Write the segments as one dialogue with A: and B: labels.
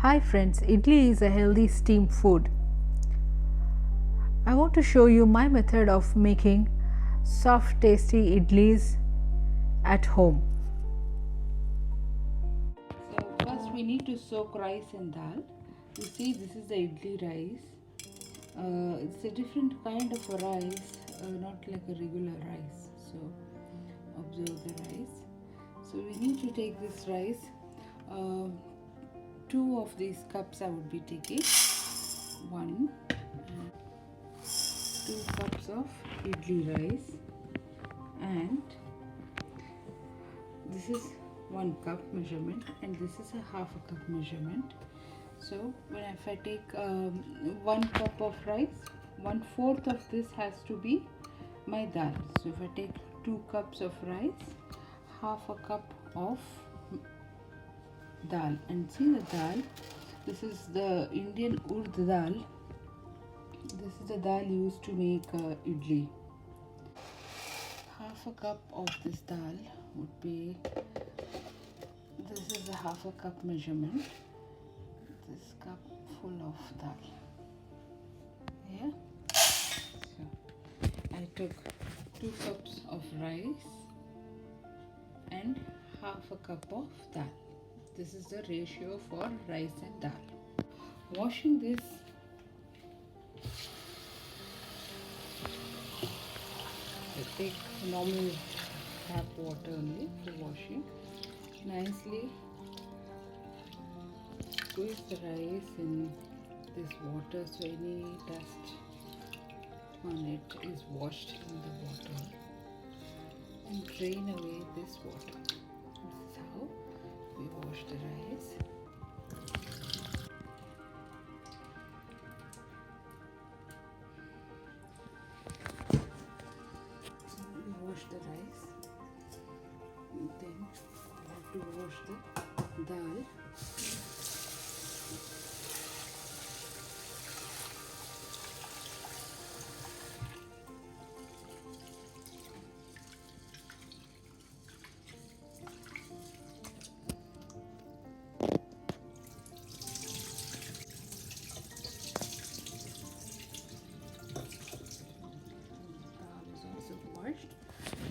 A: Hi friends, idli is a healthy steamed food. I want to show you my method of making soft tasty idlis at home. So first we need to soak rice and dal. You see, this is the idli rice. It's a different kind of a rice, not like a regular rice. So observe the rice. So we need to take this rice. Two of these cups I would be taking. One, 2 cups of idli rice, and this is 1 cup measurement, and this is a half a cup measurement. So if I take 1 cup of rice, 1/4 of this has to be my dal. So if I take 2 cups of rice, half a cup of dal, and see the dal, this is the Indian Urad Dal. This is the dal used to make idli. Half a cup of this dal would be, this is a half a cup measurement, this cup full of dal. Yeah, so I took 2 cups of rice and half a cup of dal. This is the ratio for rice and dal. Washing this, I take normal tap water only for washing. Nicely squeeze the rice in this water so any dust on it is washed in the water, and drain away this water. This is how we wash the rice. So we wash the rice, and then we have to wash the dal.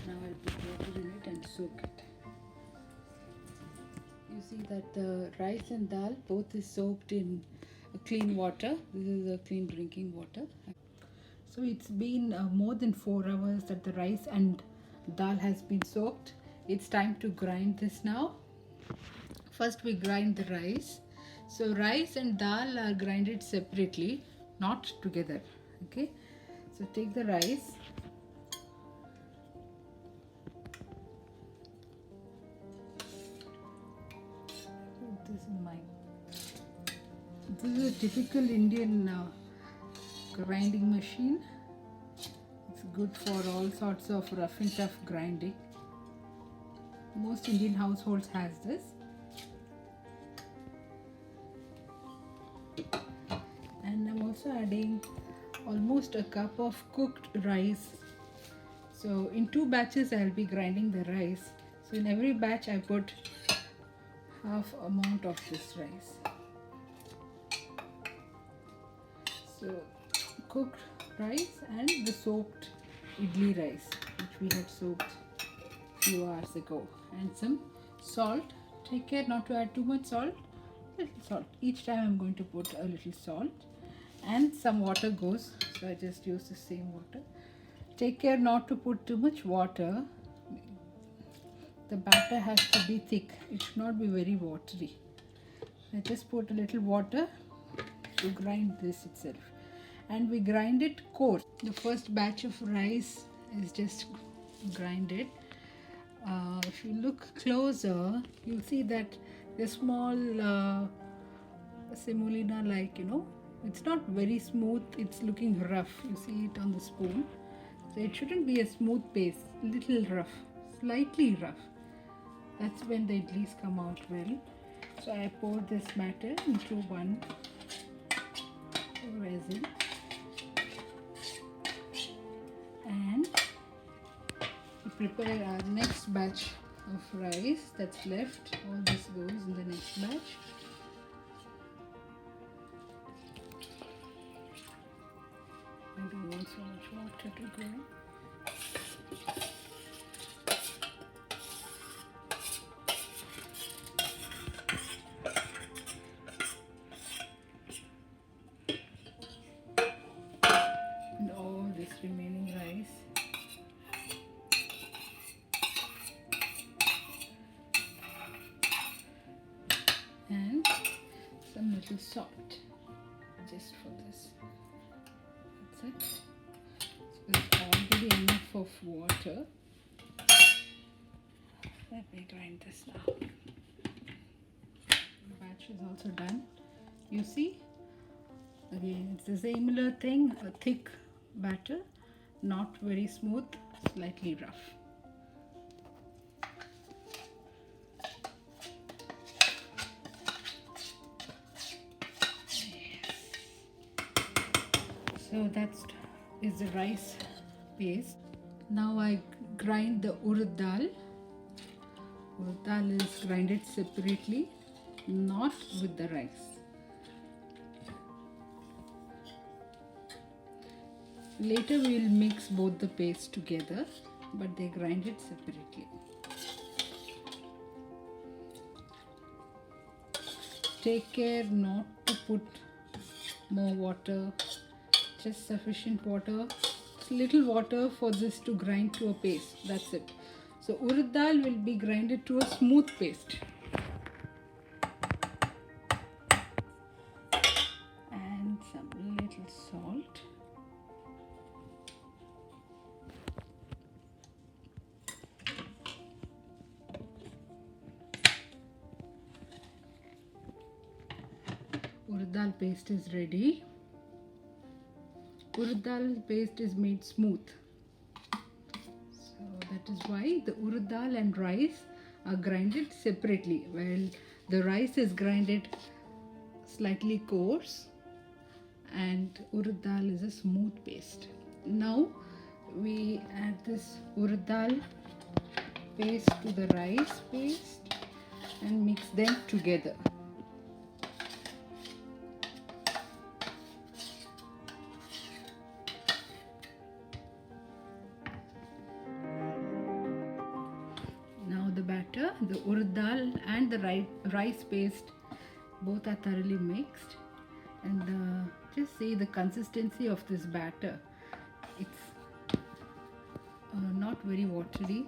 A: Now I'll put water in it and soak it. You see that the rice and dal both is soaked in clean water. This is a clean drinking water. So it's been more than 4 hours that the rice and dal has been soaked. It's time to grind this now. First we grind the rice. So rice and dal are grinded separately, not together. Okay. So take the rice. This is mine. This is a typical Indian grinding machine. It's good for all sorts of rough and tough grinding. Most Indian households has this. And I'm also adding almost a cup of cooked rice. So in 2 batches I'll be grinding the rice. So in every batch I put half amount of this rice. So cooked rice and the soaked idli rice, which we had soaked few hours ago, and some salt. Take care not to add too much salt. Little salt. Each time I'm going to put a little salt, and some water goes, so I just use the same water. Take care not to put too much water. The batter has to be thick. It should not be very watery. I just put a little water to grind this itself, and we grind it coarse. The first batch of rice is just grinded. If you look closer, you'll see that the small semolina, like, it's not very smooth, it's looking rough. You see it on the spoon. So it shouldn't be a smooth paste, little rough, slightly rough. That's when the idlis come out well. So I pour this batter into one vessel, and we prepare our next batch of rice that's left. All this goes in the next batch. so much water to go. And all this remaining rice. And some little salt just for this. That's it. So there's already enough of water. Let me grind this now. The batch is also done. You see, again it's a similar thing, a thick batter, not very smooth, slightly rough. So that is the rice paste. Now I grind the urad dal. Urad dal is grinded separately, not with the rice. Later we will mix both the paste together, but they grind it separately. Take care not to put more water, just sufficient water, little water for this to grind to a paste. That's it. So urad dal will be grinded to a smooth paste. And some little salt. Urad dal paste is ready. Urad dal paste is made smooth. So that is why the urad dal and rice are grinded separately, while the rice is grinded slightly coarse and urad dal is a smooth paste. Now we add this urad dal paste to the rice paste and mix them together. The urad dal and the rice paste both are thoroughly mixed, and just see the consistency of this batter. It's not very watery.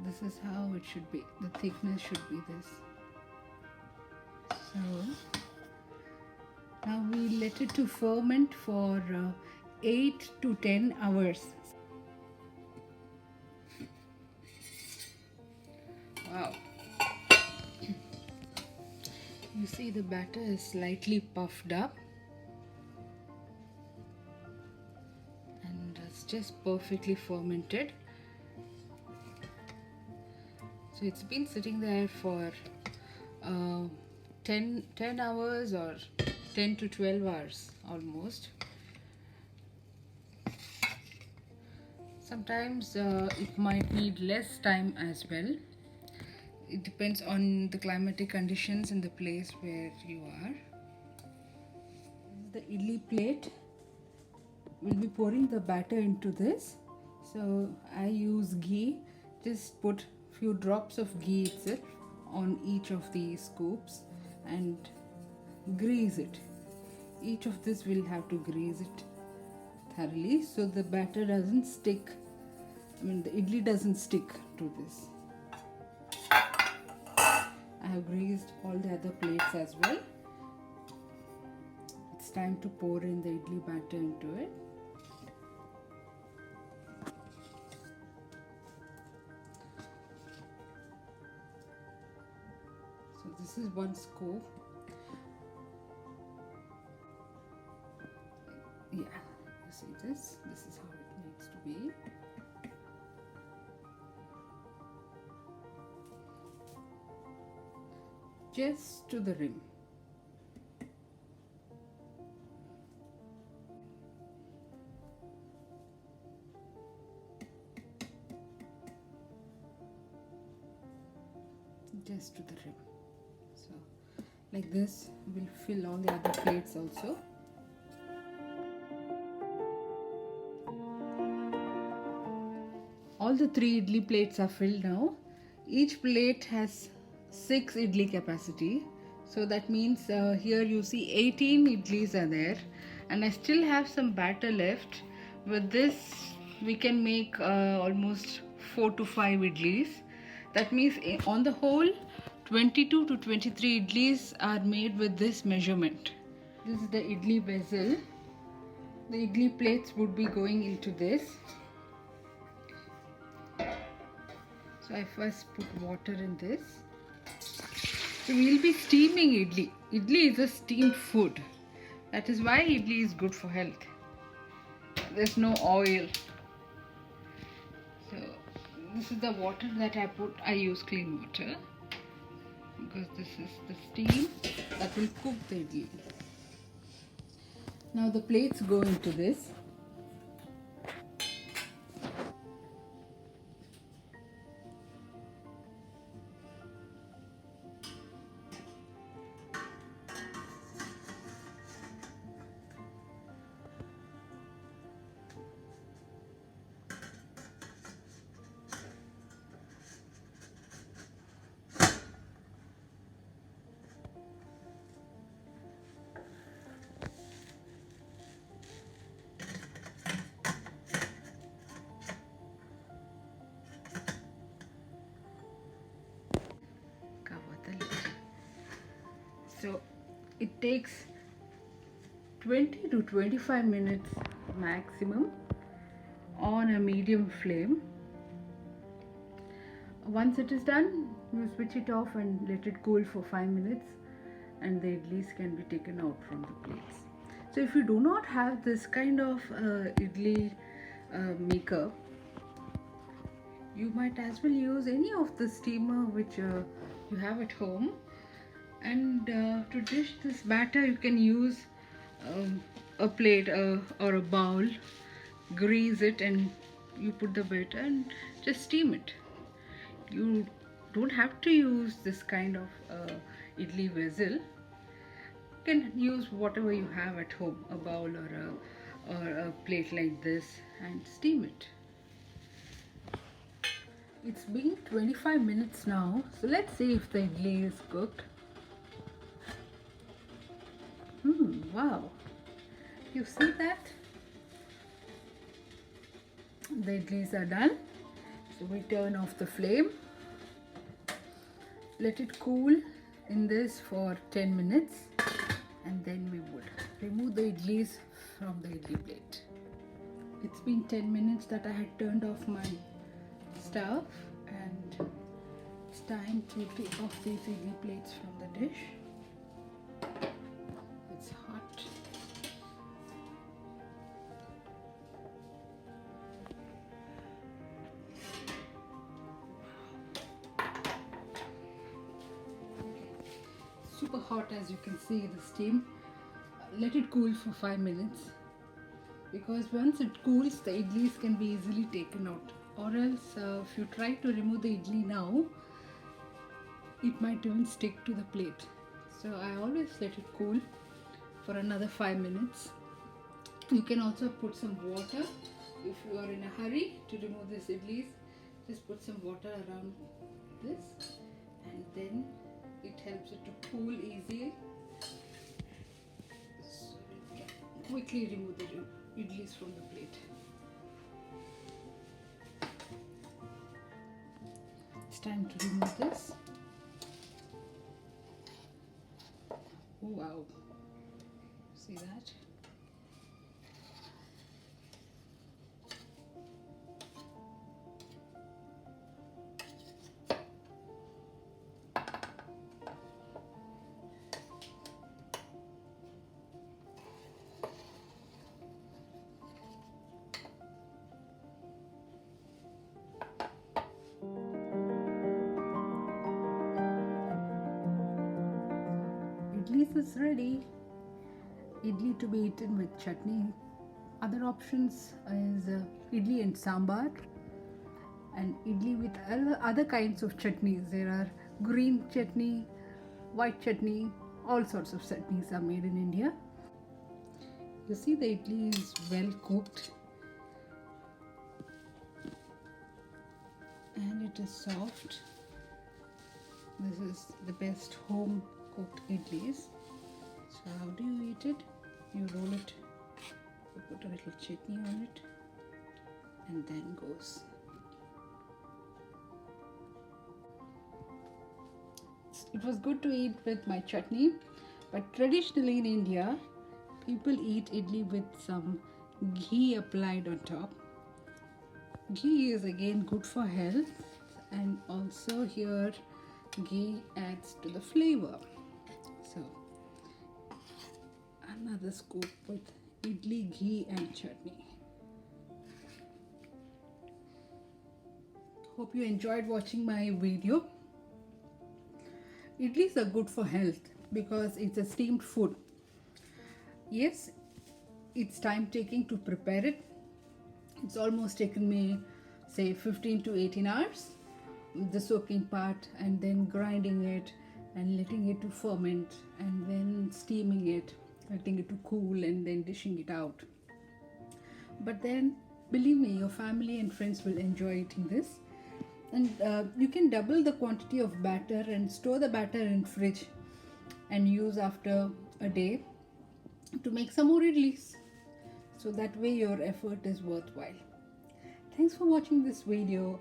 A: This is how it should be. The thickness should be this. So now we let it to ferment for 8 to 10 hours. Wow. You see the batter is slightly puffed up and it's just perfectly fermented. So it's been sitting there for 10 hours or 10 to 12 hours almost. Sometimes it might need less time as well. It depends on the climatic conditions in the place where you are. The idli plate, we'll be pouring the batter into this. So I use ghee. Just put few drops of ghee itself on each of these scoops and grease it. Each of this will have to grease it thoroughly so the batter doesn't stick. The idli doesn't stick to this. I have greased all the other plates as well. It's time to pour in the idli batter into it. So this is one scoop. Yeah, you see this? This is how it needs to be. Just to the rim. Just to the rim. So like this will fill all the other plates also. the 3 idli plates are filled now. Each plate has 6 idli capacity. So that means here you see 18 idlis are there, and I still have some batter left. With this we can make almost 4 to 5 idlis. That means on the whole 22 to 23 idlis are made with this measurement. This is the idli vessel. The idli plates would be going into this. So I first put water in this. So we will be steaming idli. Idli is a steamed food. That is why idli is good for health. There's no oil. So this is the water that I put. I use clean water because this is the steam that will cook the idli. Now the plates go into this. So it takes 20 to 25 minutes maximum on a medium flame. Once it is done, you switch it off and let it cool for 5 minutes, and the idlis can be taken out from the plates. So if you do not have this kind of idli maker, you might as well use any of the steamer which you have at home. And to dish this batter, you can use a plate or a bowl, grease it, and you put the batter and just steam it. You don't have to use this kind of idli vessel. You can use whatever you have at home, a bowl or a plate like this, and steam it. It's been 25 minutes now, so let's see if the idli is cooked. Wow, you see that? The idlis are done. So we turn off the flame, let it cool in this for 10 minutes, and then we would remove the idlis from the idli plate. It's been 10 minutes that I had turned off my stove, and it's time to take off these idli plates from the dish. It's hot. Super hot, as you can see the steam. Let it cool for 5 minutes, because once it cools, the idlis can be easily taken out, or else if you try to remove the idli now, it might even stick to the plate. So I always let it cool for another 5 minutes. You can also put some water if you are in a hurry to remove this idlis. Just put some water around this, and then it helps it to cool easily, so you can quickly remove the idlis from the plate. It's time to remove this. Oh, wow, see that? Idlis is ready. Idli to be eaten with chutney. Other options is idli and sambar, and idli with other kinds of chutneys. There are green chutney, white chutney, all sorts of chutneys are made in India. You see the idli is well cooked. and it is soft. This is the best home cooked idlis. So how do you eat it? You roll it, you put a little chutney on it, and then goes. It was good to eat with my chutney, but traditionally in India, people eat idli with some ghee applied on top. Ghee is again good for health, and also here ghee adds to the flavor. So another scoop with idli, ghee and chutney. Hope you enjoyed watching my video. Idlis are good for health because it's a steamed food. Yes, it's time taking to prepare it. It's almost taken me say 15 to 18 hours, the soaking part, and then grinding it and letting it to ferment, and then steaming it, letting it to cool, and then dishing it out. But then believe me, your family and friends will enjoy eating this. And you can double the quantity of batter and store the batter in fridge and use after a day to make some more idlis. So that way your effort is worthwhile. Thanks for watching this video.